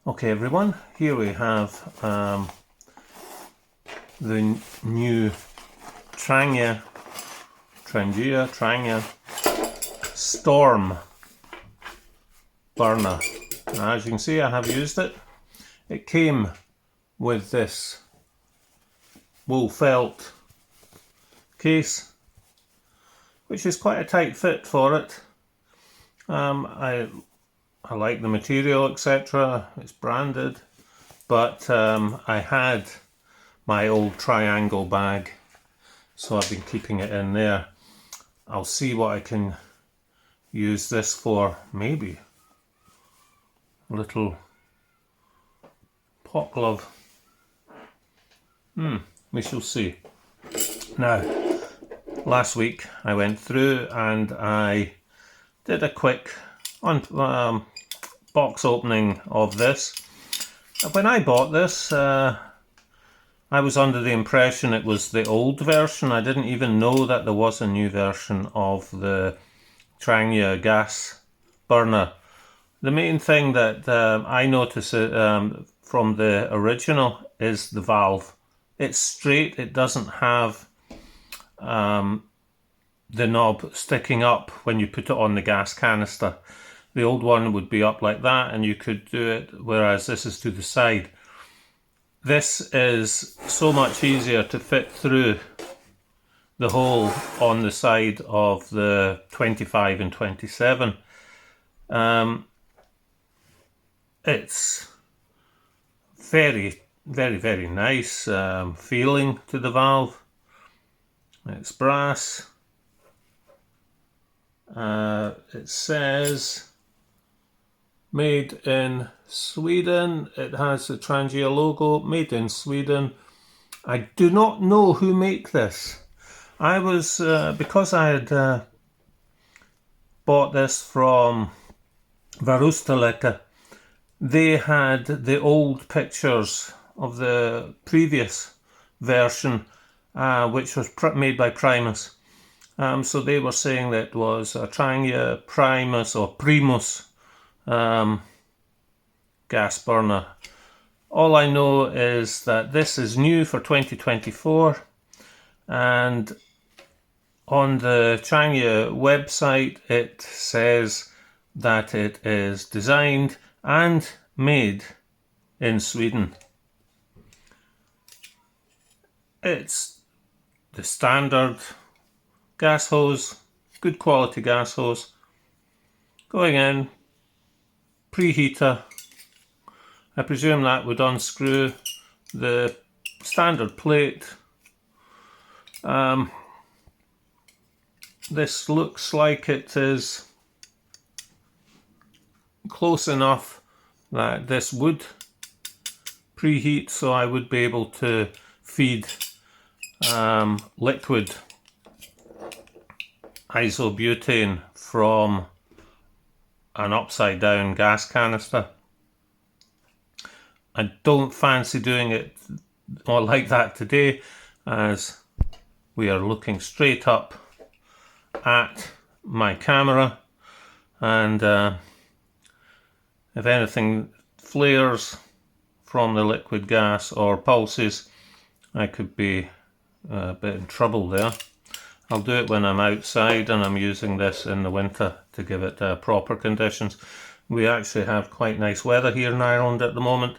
Okay everyone, here we have the new Trangia Storm burner. Now, as you can see, I have used it. It came with this wool felt case, which is quite a tight fit for it. I like the material, etc. It's branded, but I had my old triangle bag, so I've been keeping it in there. I'll see what I can use this for. Maybe a little pot glove. We shall see. Now, last week I went through and I did a quick box opening of this. When I bought this, I was under the impression it was the old version. I didn't even know that there was a new version of the Trangia Gas burner. The main thing that I notice from the original is the valve. It's straight, it doesn't have the knob sticking up when you put it on the gas canister. The old one would be up like that and you could do it, whereas this is to the side. This is so much easier to fit through the hole on the side of the 25 and 27. It's very nice feeling to the valve. It's brass. It says made in Sweden. It has the Trangia logo, made in Sweden. I do not know who make this. I was, because I had bought this from Varusteleka, they had the old pictures of the previous version, which was made by Primus. So they were saying that it was a Trangia Primus or Primus gas burner. All I know is that this is new for 2024, and on the Trangia website it says that it is designed and made in Sweden. It's the standard gas hose, good quality gas hose, going in, preheater. I presume that would unscrew the standard plate. This looks like it is close enough that this would preheat, so I would be able to feed liquid isobutane from an upside down gas canister. I don't fancy doing it all like that today, as we are looking straight up at my camera, and if anything flares from the liquid gas or pulses, I could be a bit in trouble there. I'll do it when I'm outside and I'm using this in the winter to give it proper conditions. We actually have quite nice weather here in Ireland at the moment,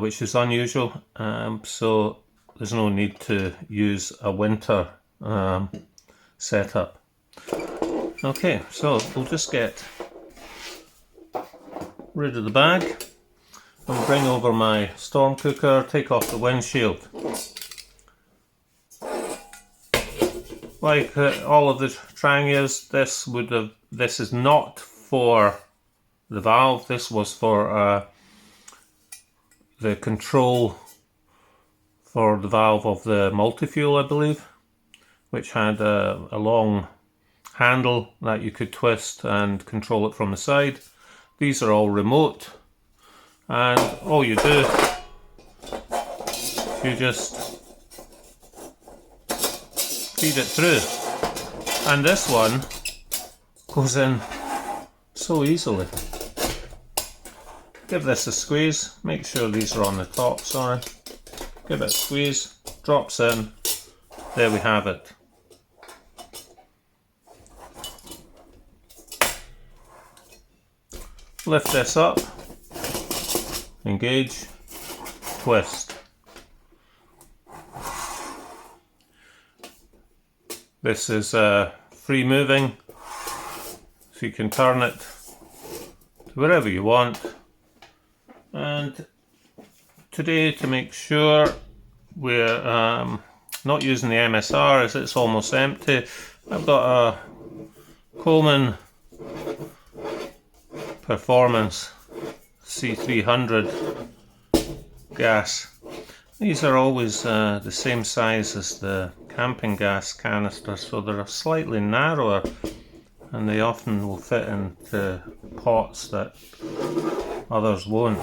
which is unusual, so there's no need to use a winter setup. Okay, so we'll just get rid of the bag. I'll bring over my storm cooker, take off the windshield. Like all of the Trangias, this is not for the valve. This was for the control for the valve of the multifuel, I believe, which had a long handle that you could twist and control it from the side. These are all remote, and all you do, you just feed it through, and this one goes in so easily. Give this a squeeze, make sure these are on the top, sorry. Give it a squeeze, drops in, there we have it. Lift this up, engage, twist. This is free moving, so you can turn it to wherever you want. And today, to make sure we're not using the MSR as it's almost empty, I've got a Coleman Performance C300 gas. These are always the same size as the camping gas canister, so they're slightly narrower and they often will fit into pots that others won't.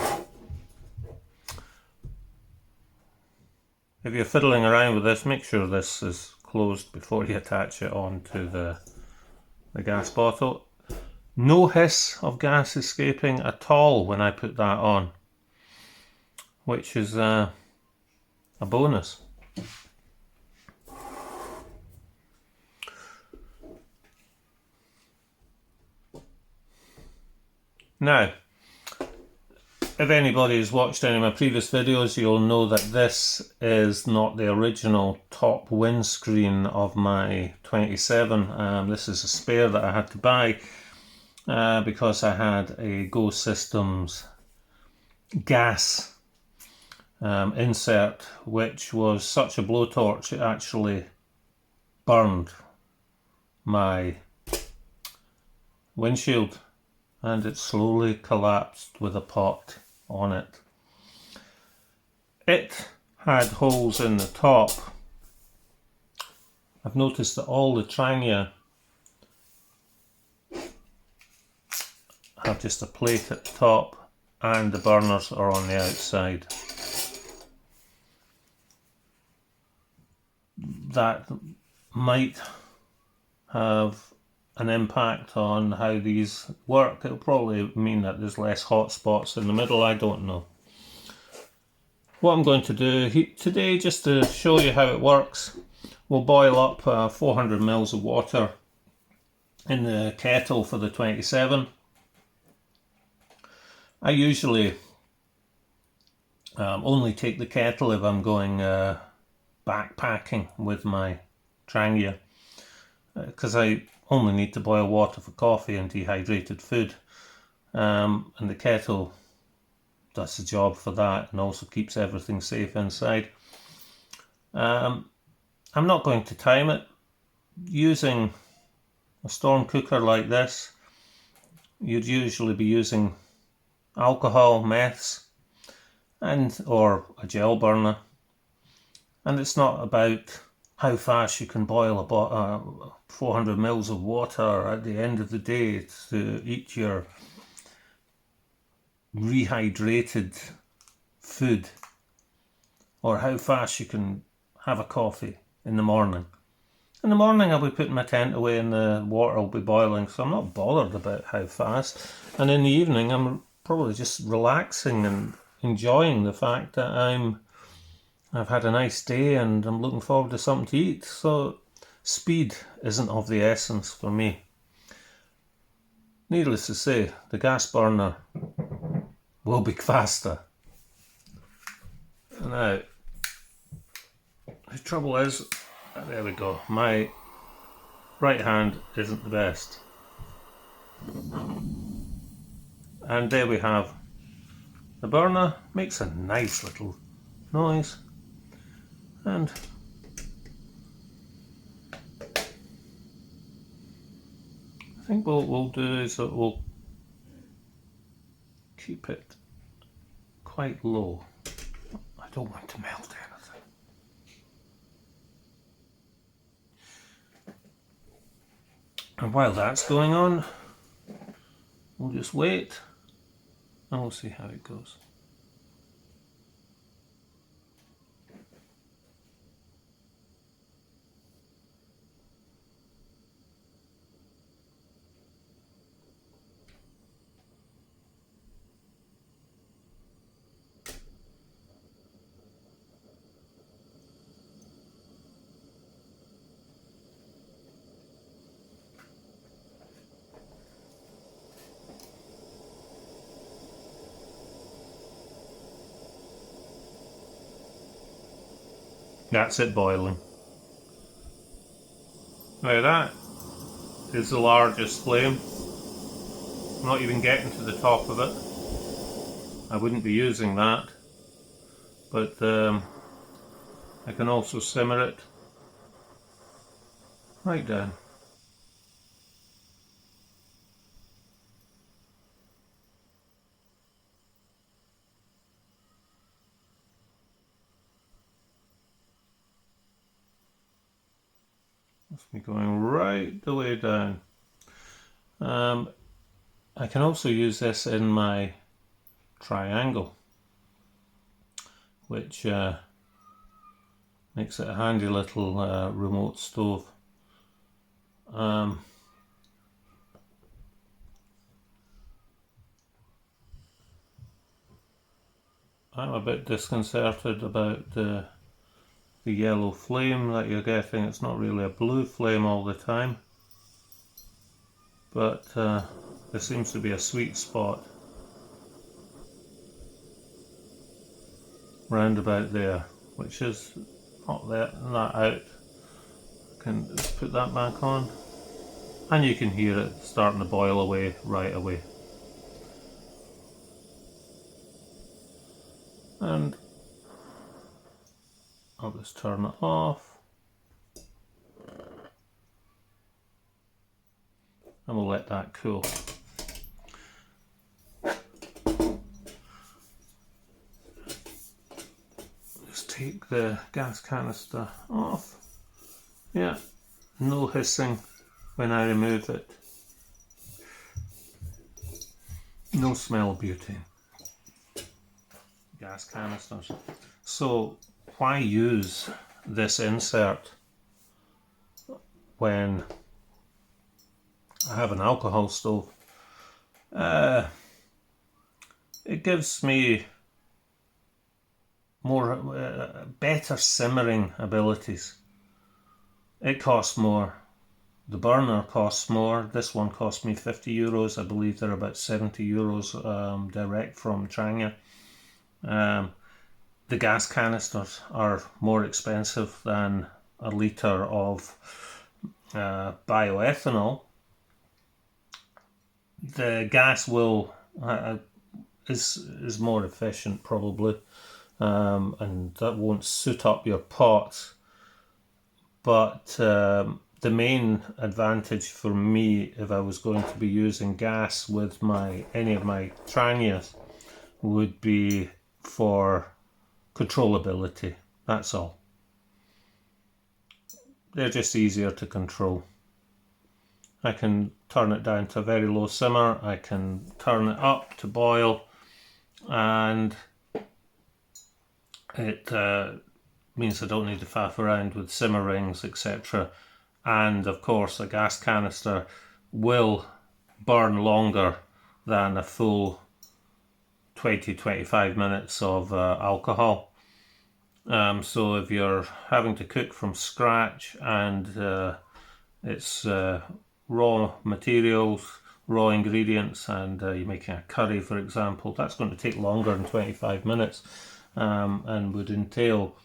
If you're fiddling around with this, make sure this is closed before you attach it onto the gas bottle. No hiss of gas escaping at all when I put that on, which is a bonus. Now, if anybody's watched any of my previous videos, you'll know that this is not the original top windscreen of my 27. This is a spare that I had to buy because I had a Go Systems gas insert, which was such a blowtorch it actually burned my windshield, and it slowly collapsed with a pot on it. It had holes in the top. I've noticed that all the Trangia have just a plate at the top and the burners are on the outside. That might have an impact on how these work. It'll probably mean that there's less hot spots in the middle, I don't know. What I'm going to do today, just to show you how it works, we'll boil up 400 mils of water in the kettle for the 27. I usually only take the kettle if I'm going backpacking with my Trangia, because I only need to boil water for coffee and dehydrated food, and the kettle does the job for that and also keeps everything safe inside. I'm not going to time it. Using a storm cooker like this, you'd usually be using alcohol, meths, or a gel burner, and it's not about how fast you can boil 400 mils of water at the end of the day to eat your rehydrated food, or how fast you can have a coffee in the morning. In the morning I'll be putting my tent away and the water will be boiling, so I'm not bothered about how fast. And in the evening I'm probably just relaxing and enjoying the fact that I've had a nice day and I'm looking forward to something to eat. So speed isn't of the essence for me. Needless to say, the gas burner will be faster. Now, the trouble is, there we go, my right hand isn't the best. And there we have the burner. Makes a nice little noise, and I think what we'll do is that we'll keep it quite low. I don't want to melt anything. And while that's going on, we'll just wait and we'll see how it goes. That's it boiling. Now that is the largest flame. I'm not even getting to the top of it. I wouldn't be using that, but I can also simmer it right down. That's me going right the way down. I can also use this in my triangle, which makes it a handy little remote stove. I'm a bit disconcerted about the yellow flame that you're getting. It's not really a blue flame all the time, but there seems to be a sweet spot round about there, which is not letting that out. I can just put that back on, and you can hear it starting to boil away right away. And I'll just turn it off, and we'll let that cool. Just take the gas canister off. Yeah, no hissing when I remove it. No smell of butane. Gas canisters. So why use this insert when I have an alcohol stove? It gives me more better simmering abilities. It costs more. The burner costs more. This one cost me €50. I believe they're about €70 direct from Trangia. The gas canisters are more expensive than a litre of bioethanol. The gas will is more efficient probably, and that won't soot up your pot. But the main advantage for me, if I was going to be using gas with any of my Trangias, would be for controllability. That's all. They're just easier to control. I can turn it down to a very low simmer, I can turn it up to boil, and it means I don't need to faff around with simmer rings, etc. And of course, a gas canister will burn longer than a full 20-25 minutes of alcohol. So if you're having to cook from scratch and it's raw materials, raw ingredients, and you're making a curry, for example, that's going to take longer than 25 minutes and would entail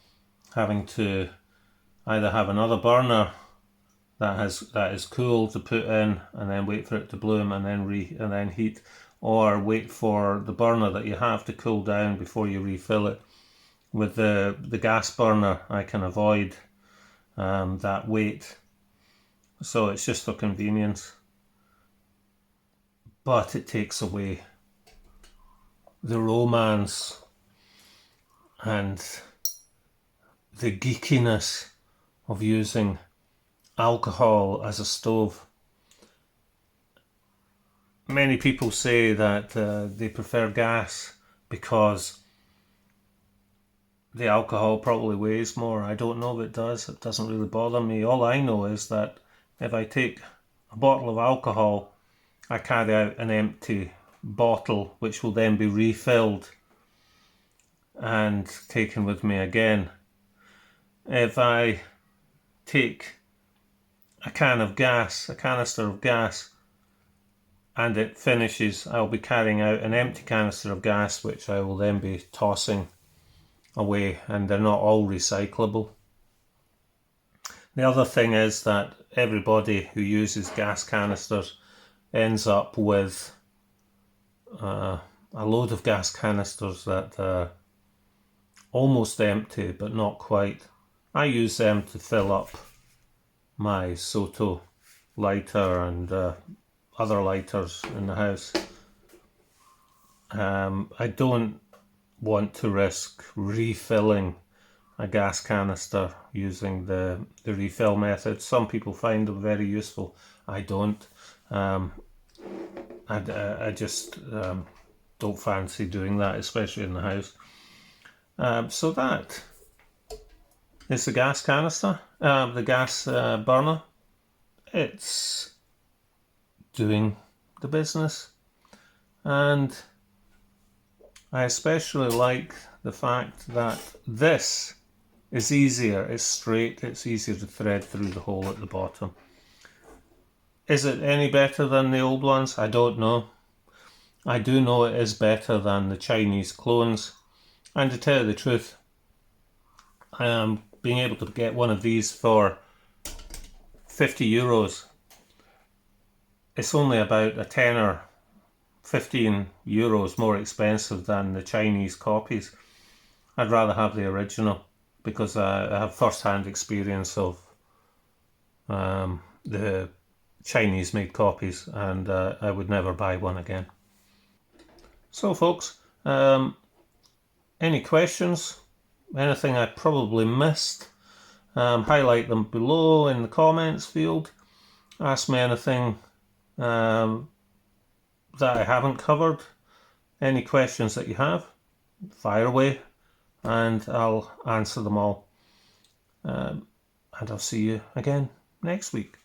having to either have another burner that is cool to put in and then wait for it to bloom and then heat, or wait for the burner that you have to cool down before you refill it. With the gas burner, I can avoid that wait, so it's just for convenience. But it takes away the romance and the geekiness of using alcohol as a stove. Many people say that they prefer gas because the alcohol probably weighs more. I don't know if it does. It doesn't really bother me. All I know is that if I take a bottle of alcohol, I carry out an empty bottle, which will then be refilled and taken with me again. If I take a canister of gas, and it finishes, I'll be carrying out an empty canister of gas, which I will then be tossing away, and they're not all recyclable. The other thing is that everybody who uses gas canisters ends up with a load of gas canisters that are almost empty but not quite. I use them to fill up my Soto lighter and other lighters in the house. I don't want to risk refilling a gas canister using the refill method. Some people find them very useful. I don't. I just don't fancy doing that, especially in the house. So that is the gas canister, the gas burner. It's doing the business, and I especially like the fact that this is easier, it's straight, it's easier to thread through the hole at the bottom. Is it any better than the old ones? I don't know. I do know it is better than the Chinese clones, and to tell you the truth, I am being able to get one of these for €50. It's only about a 10 or €15 more expensive than the Chinese copies. I'd rather have the original because I have first-hand experience of the Chinese made copies, and I would never buy one again. So folks, any questions, anything I probably missed, highlight them below in the comments field. Ask me anything that I haven't covered. Any questions that you have, fire away, and I'll answer them all. And I'll see you again next week.